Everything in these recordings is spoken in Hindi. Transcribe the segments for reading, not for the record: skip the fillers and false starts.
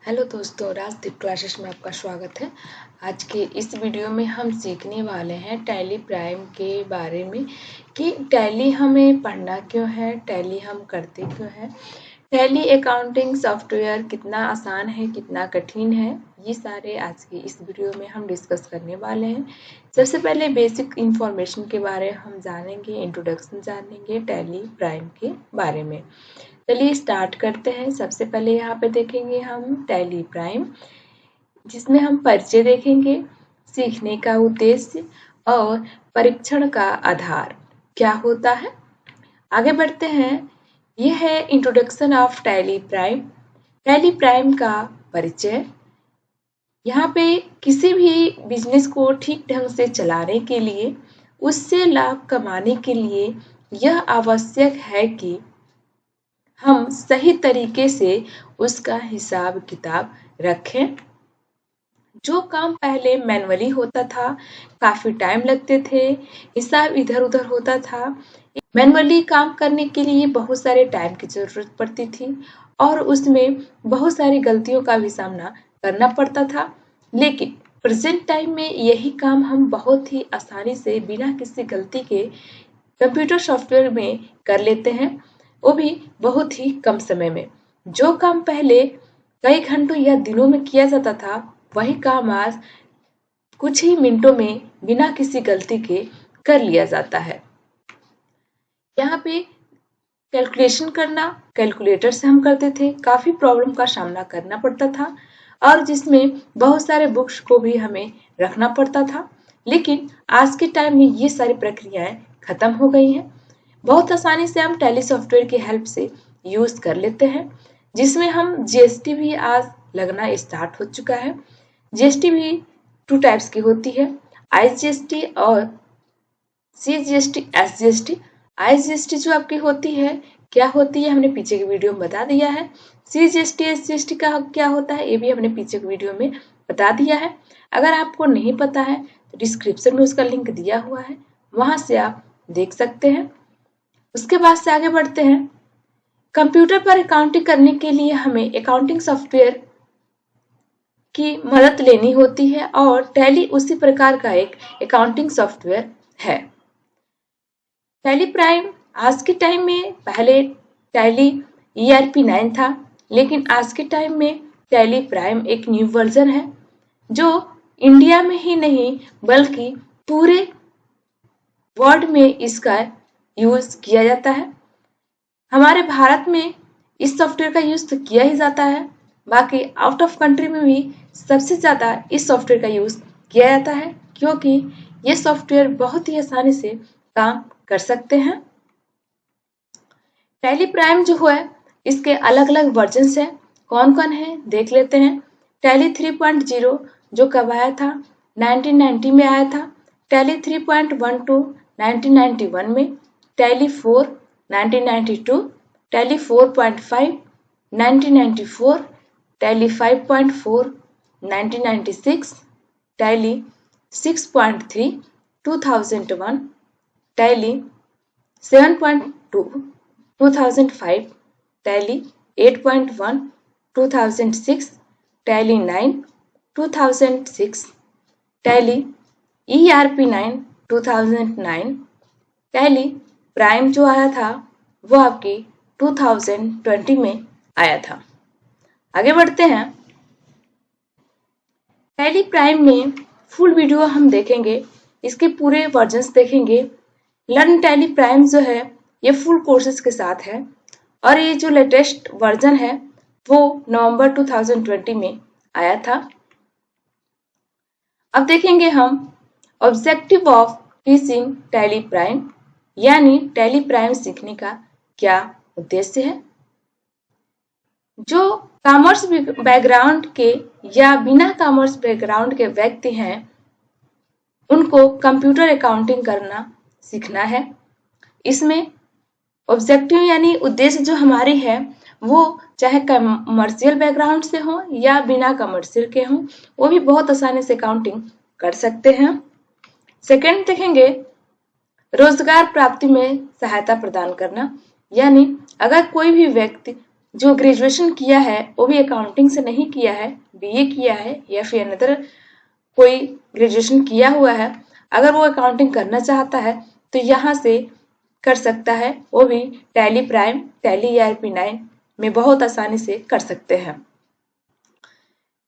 हेलो दोस्तों, राजदीप क्लासेस में आपका स्वागत है। आज के इस वीडियो में हम सीखने वाले हैं टैली प्राइम के बारे में कि टैली हमें पढ़ना क्यों है, टैली हम करते क्यों हैं, टैली अकाउंटिंग सॉफ्टवेयर कितना आसान है, कितना कठिन है, ये सारे आज की इस वीडियो में हम डिस्कस करने वाले हैं। सबसे पहले बेसिक इंफॉर्मेशन के बारे में हम जानेंगे, इंट्रोडक्शन जानेंगे टैली प्राइम के बारे में। चलिए स्टार्ट करते हैं। सबसे पहले यहाँ पे देखेंगे हम टैली प्राइम, जिसमें हम परिचय देखेंगे, सीखने का उद्देश्य और परीक्षण का आधार क्या होता है। आगे बढ़ते हैं। यह है introduction of tally prime. Tally prime का परिचय। यहाँ पे किसी भी बिजनेस को ठीक ढंग से चलाने के लिए, उससे लाभ कमाने के लिए यह आवश्यक है कि हम सही तरीके से उसका हिसाब किताब रखें। जो काम पहले मैनुअली होता था, काफी टाइम लगते थे, हिसाब इधर उधर होता था। मैनुअली काम करने के लिए बहुत सारे टाइम की जरूरत पड़ती थी और उसमें बहुत सारी गलतियों का भी सामना करना पड़ता था। लेकिन प्रेजेंट टाइम में यही काम हम बहुत ही आसानी से बिना किसी गलती के कंप्यूटर सॉफ्टवेयर में कर लेते हैं, वो भी बहुत ही कम समय में। जो काम पहले कई घंटों या दिनों में किया जाता था, वही काम आज कुछ ही मिनटों में बिना किसी गलती के कर लिया जाता है। यहाँ पे कैलकुलेशन करना कैलकुलेटर से हम करते थे, काफी प्रॉब्लम का सामना करना पड़ता था और जिसमें बहुत सारे बुक्स को भी हमें रखना पड़ता था। लेकिन आज के टाइम में ये सारी प्रक्रियाएं खत्म हो गई हैं। बहुत आसानी से हम टैली सॉफ्टवेयर की हेल्प से यूज कर लेते हैं, जिसमें हम जीएसटी भी आज लगना स्टार्ट हो चुका है। जीएसटी भी 2 टाइप्स की होती है, आईजीएसटी और सीजीएसटी, एसजीएसटी। आईजीएसटी जो आपकी होती है, क्या होती है, हमने पीछे के वीडियो में बता दिया है। सीजीएसटी, एसजीएसटी का क्या होता है, ये भी हमने पीछे के वीडियो में बता दिया है। अगर आपको नहीं पता है तो डिस्क्रिप्शन में उसका लिंक दिया हुआ है, वहां से आप देख सकते हैं। उसके बाद से आगे बढ़ते हैं। कंप्यूटर पर अकाउंटिंग करने के लिए हमें अकाउंटिंग सॉफ्टवेयर की मदद लेनी होती है और टैली उसी प्रकार का एक अकाउंटिंग सॉफ्टवेयर है। टैली प्राइम आज के टाइम में, पहले टैली ERP 9 था, लेकिन आज के टाइम में टैली प्राइम एक न्यू वर्जन है जो इंडिया में ही नहीं बल्कि पूरे वर्ल्ड में इसका यूज किया जाता है। हमारे भारत में इस सॉफ्टवेयर का यूज तो किया ही जाता है, बाकी आउट ऑफ कंट्री में भी सबसे ज्यादा इस सॉफ्टवेयर का यूज किया जाता है, क्योंकि ये सॉफ्टवेयर बहुत ही आसानी से काम कर सकते हैं। टैली प्राइम जो है, इसके अलग अलग वर्जन है। कौन कौन है देख लेते हैं। टैली 3.0 जो कब आया था, 1990 में आया था। टैली 3.12 1991 में। Tally 4 1992, tally 4.5 1994, tally 5.4 1996, tally 6.3 2001, tally 7.2 2005, tally 8.1 2006, tally 9 2006, tally ERP 9 2009, tally prime जो आया था वो आपकी 2020 में आया था। आगे बढ़ते हैं। टैली प्राइम में फुल वीडियो हम देखेंगे, इसके पूरे वर्जन्स देखेंगे। लर्न टैली प्राइम जो है, ये फुल कोर्सेज के साथ है और ये जो लेटेस्ट वर्जन है वो नवंबर 2020 में आया था। अब देखेंगे हम objective of teaching tally prime, यानी टैली प्राइम सीखने का क्या उद्देश्य है। जो कॉमर्स बैकग्राउंड के या बिना कॉमर्स बैकग्राउंड के व्यक्ति हैं, उनको कंप्यूटर अकाउंटिंग करना सीखना है। इसमें ऑब्जेक्टिव यानी उद्देश्य जो हमारी है, वो चाहे कमर्शियल बैकग्राउंड से हो या बिना कमर्शियल के हो, वो भी बहुत आसानी से अकाउंटिंग कर सकते हैं। सेकंड देखेंगे, रोजगार प्राप्ति में सहायता प्रदान करना, यानी अगर कोई भी व्यक्ति जो ग्रेजुएशन किया है वो भी अकाउंटिंग से नहीं किया है, बीए किया है या फिर अनदर कोई ग्रेजुएशन किया हुआ है, अगर वो अकाउंटिंग करना चाहता है तो यहाँ से कर सकता है। वो भी टैली प्राइम, टैली ERP9 में बहुत आसानी से कर सकते हैं।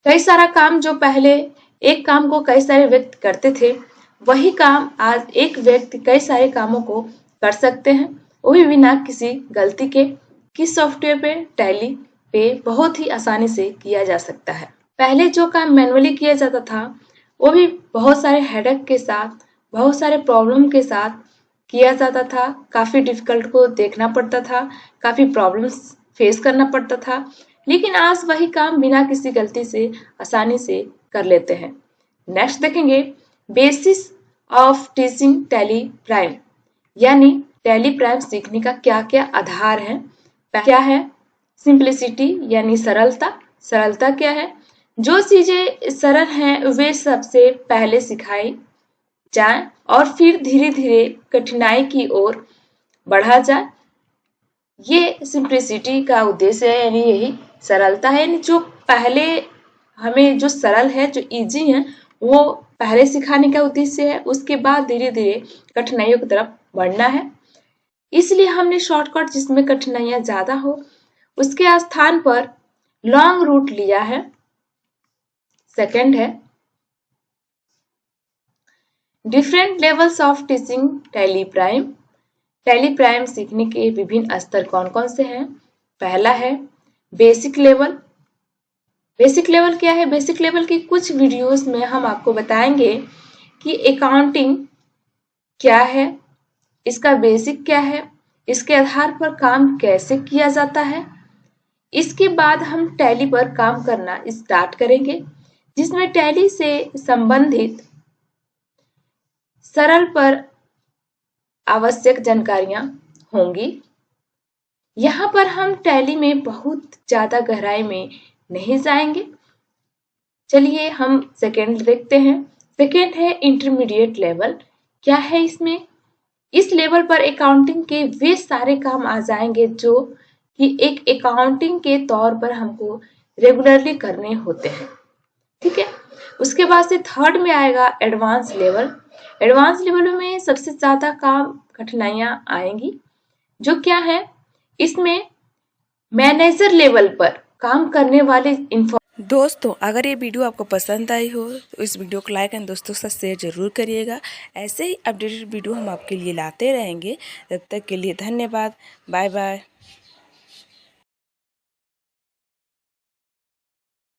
कई सारा काम जो पहले एक काम को कई सारे व्यक्ति करते थे, वही काम आज एक व्यक्ति कई सारे कामों को कर सकते हैं, वो भी बिना किसी गलती के। किस सॉफ्टवेयर पे? टैली पे बहुत ही आसानी से किया जा सकता है। पहले जो काम मैनुअली किया जाता था वो भी बहुत सारे हेडेक के साथ, बहुत सारे प्रॉब्लम के साथ किया जाता था। काफी डिफिकल्ट को देखना पड़ता था, काफी प्रॉब्लम्स फेस करना पड़ता था, लेकिन आज वही काम बिना किसी गलती से आसानी से कर लेते हैं। नेक्स्ट देखेंगे basis of teaching tally prime, यानी टैली प्राइम सीखने का क्या क्या आधार है। क्या है? सिंप्लिसिटी यानी सरलता। सरलता क्या है? जो चीजें सरल हैं वे सबसे पहले सिखाई जाए और फिर धीरे धीरे कठिनाई की ओर बढ़ा जाए। ये सिंप्लिसिटी का उद्देश्य है, यानी यही सरलता है। यानी जो पहले हमें जो सरल है, जो इजी है, वो पहले सिखाने का उद्देश्य है, उसके बाद धीरे धीरे कठिनाइयों की तरफ बढ़ना है। इसलिए हमने शॉर्टकट जिसमें कठिनाइयां ज्यादा हो उसके स्थान पर लॉन्ग रूट लिया है। सेकंड है different levels of teaching tally prime. Tally prime सीखने के विभिन्न स्तर कौन कौन से हैं? पहला है बेसिक लेवल। बेसिक लेवल क्या है? बेसिक लेवल की कुछ वीडियोस में हम आपको बताएंगे कि अकाउंटिंग क्या है, इसका बेसिक क्या है, इसके आधार पर काम कैसे किया जाता है। इसके बाद हम टैली पर काम करना स्टार्ट करेंगे, जिसमें टैली से संबंधित सरल पर आवश्यक जानकारियां होंगी। यहाँ पर हम टैली में बहुत ज्यादा गहराई में नहीं जाएंगे। चलिए हम सेकेंड देखते हैं। सेकेंड है इंटरमीडिएट लेवल। क्या है इसमें? इस लेवल पर अकाउंटिंग के वे सारे काम आ जाएंगे जो कि एक अकाउंटिंग के तौर पर हमको रेगुलरली करने होते हैं। ठीक है। उसके बाद से थर्ड में आएगा एडवांस लेवल। एडवांस लेवल में सबसे ज्यादा काम कठिनाइयां आएंगी, जो क्या है? इसमें मैनेजर लेवल पर काम करने वाले दोस्तों, अगर ये वीडियो आपको पसंद आई हो तो इस वीडियो को लाइक एंड दोस्तों के साथ शेयर जरूर करिएगा। ऐसे ही अपडेटेड वीडियो हम आपके लिए लाते रहेंगे। तब तक के लिए धन्यवाद। Bye bye.